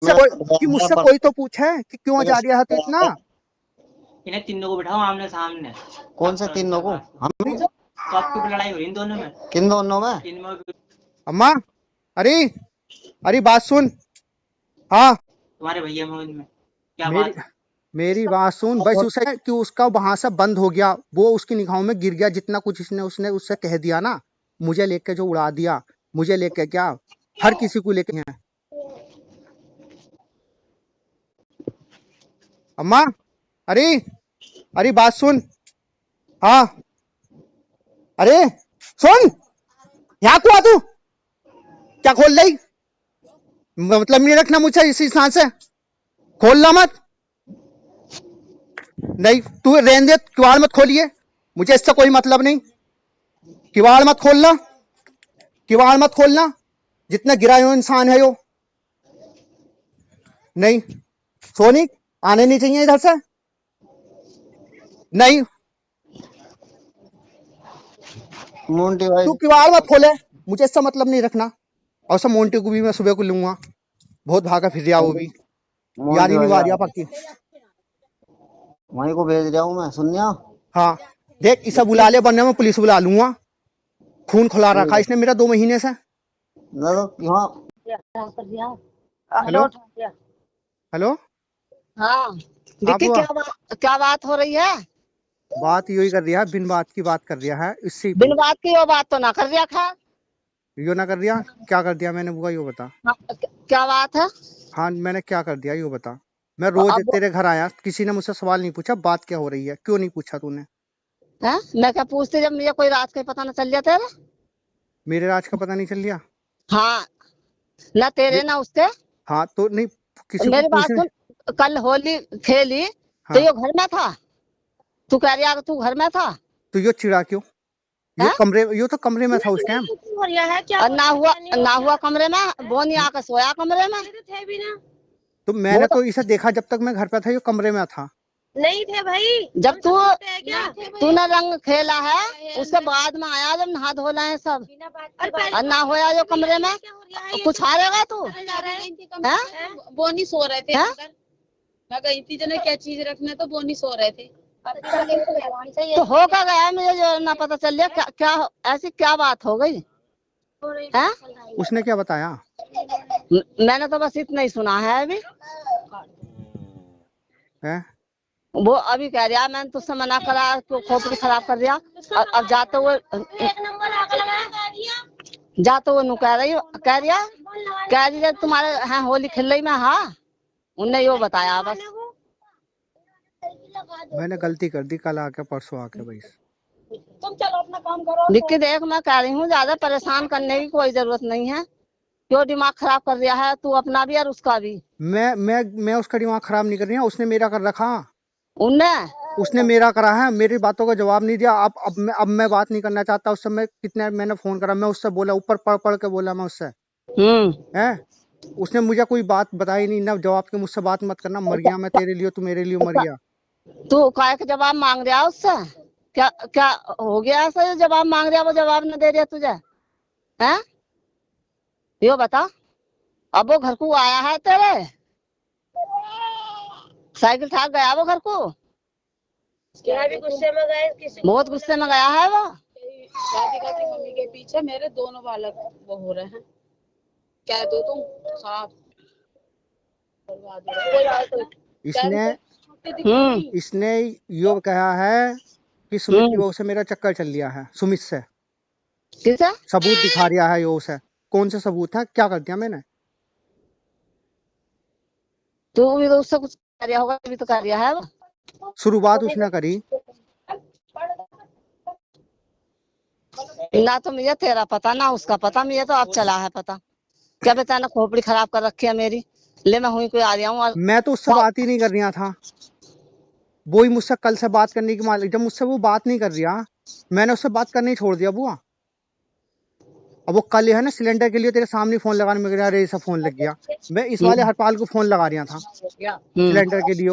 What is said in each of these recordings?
कि मुझसे कोई तो पूछे कि क्यों जा रहा है तो इतना। इन्हें तीनों को बिठाओ आमने सामने। कौन से तीनों को? हम कब लड़ाई हो रही इन दोनों में? किन दोनों में? अम्मा अरे अरे बात सुन। हाँ तुम्हारे भैया में उनमें क्या बात? मेरी बात सुन। बस उसे कि उसका वहां से बंद हो गया, वो उसकी निगाहों में गिर गया। जितना कुछ उसने उससे कह दिया ना, मुझे लेके जो उड़ा दिया, मुझे लेके क्या हर किसी को लेके हैं। अम्मा अरे अरे बात सुन। हाँ अरे सुन, यहाँ को आ तू। क्या खोल रही? मतलब नहीं रखना मुझे इसी इंसान से, खोलना मत। नहीं तू रहने दे, किवाड़ मत खोलिए, मुझे इससे कोई मतलब नहीं। किवाड़ मत खोलना, किवाड़ मत खोलना। जितना गिरा हो इंसान है वो। नहीं सोनी आने नहीं चाहिए इधर से। नहीं मोंटी भाई तू किवाड़ मत खोले, मुझे इससे मतलब नहीं रखना। और सब मोंटी को भी मैं सुबह को लूंगा, बहुत भागा फिर रहा वो भी, यार ही नहीं वारिया पक्की। वहीं को भेज रहा हूँ मैं, सुनिया। हाँ देख इसे बुला ले, बनने में पुलिस बुला लूंगा। खून खुला रखा इसने मेरा 2 महीने से। हेलो हेलो हाँ देखिए क्या बात हो रही है? बात यही कर रहा है, बिन बात की बात कर रहा है इससे। बिन बात की वो बात तो ना कर रहा था। यो ना कर दिया, क्या कर दिया मैंने बुआ यो बता। हाँ, क्या बात है? हाँ मैंने क्या कर दिया यो बता। मैं रोज तेरे घर आया, किसी ने मुझसे सवाल नहीं पूछा बात क्या हो रही है, क्यों नहीं पूछा तूने? है मैं क्या पूछती जब मुझे कोई रात का पता ना चल जाता है? मेरे राज का पता नहीं चल गया? हाँ ना तेरे ना उसके। हाँ तो नहीं किसी मेरी को बात सुन, कल होली खेली तो ये घर में था, तू कह रहा तू घर में था तो यो चिड़ा क्यों? यो कमरे, यो तो कमरे में था उस टाइम। ना हुआ कमरे में, वो नहीं आकर सोया कमरे में। तो मैंने तो इसे देखा जब तक मैं घर पे था, यो कमरे में था। नहीं थे भाई, जब तूने रंग खेला है उसके बाद में आया, जब नहा धो रहे हैं सब और ना होया जो कमरे में कुछ हारेगा तू? वो नहीं सो रहे थे अंदर, मैं गई थी जना क्या चीज रखने, तो वो नहीं सो रहे थे। तो होगा गया, मुझे जो ना पता चल गया क्या ऐसी क्या बात हो गई है? उसने क्या बताया? मैंने तो बस इतना ही सुना है अभी है? वो अभी कह रहा मैंने तुझसे मना करा तो खोपड़ी खराब कर दिया। अब जाते हुए नु कह रही तुम्हारे हैं होली खेल रही में। हाँ उनने यो बताया बस। मैंने गलती कर दी कल आके परसों आके भाई। तुम चलो अपना काम करो। निक्की देख मैं कह रही हूँ ज्यादा परेशान करने की कोई जरूरत नहीं है। क्यों दिमाग खराब कर दिया है तू अपना भी और उसका भी? मैं उसका दिमाग खराब नहीं कर रही हूँ, उसने मेरा कर रखा। उसने मेरा करा है, मेरी बातों का जवाब नहीं दिया। अब मैं बात नहीं करना चाहता उससे। मैं कितने मैंने फोन करा, मैं उससे बोला, ऊपर पढ़ के बोला मैं उससे। है उसने मुझे कोई बात बताई नहीं ना जवाब के। मुझसे बात मत करना, मर गया मैं तेरे लिए, तू मेरे लिए मर गया। तू काय का जवाब मांग रहा उससे? क्या क्या हो गया ऐसा जो जवाब मांग रहा वो जवाब न दे रहा तुझे? हैं यो बता। अब वो घर को आया है तेरे, साइकिल ठाक गया वो घर को? भी गुस्से में गए, बहुत गुस्से में गया है वो। दादी कहती मम्मी के पीछे मेरे दोनों बालक वो हो रहे हैं, कह दो तुम साफ। इसने यो कहा है कि सुमित की बहू से मेरा चक्कर चल लिया है। सुमित से किसे सबूत दिखा रहा है यो से। कौन सा सबूत है? क्या कर दिया मैंने? तू भी तो उससे कुछ कर रहा होगा, भी तो कर रहा है वो। शुरुआत उसने करी ना तो मुझे तेरा पता ना उसका पता, मुझे तो अब चला है पता। क्या बता ना खोपड़ी खराब कर रखी है मेरी। ले मैं हुई कोई आ रहा हूँ। मैं तो उससे बात ही नहीं कर रहा था। वो ही मुझसे कल से बात करने की मालिक, जब मुझसे वो बात नहीं कर रहा मैंने उससे बात करनी छोड़ दिया बुआ। अब वो कल है ना सिलेंडर के लिए तेरे सामने फोन लगाने में अरे ऐसा फोन लग गया। मैं इस वाले हरपाल को फोन लगा रहा था सिलेंडर के लिए।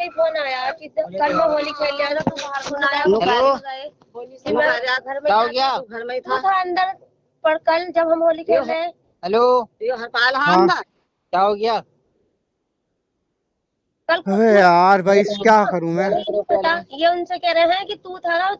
फोन आया कि कल मैं होली खेल लिया था, तू घर में था अंदर, पर कल जब हम होली खेल रहे। हेलो हरपाल। हाँ क्या हो गया? कल को अबे यार भाई क्या करूं मैं? पता ये उनसे कह रहे हैं कि तू था ना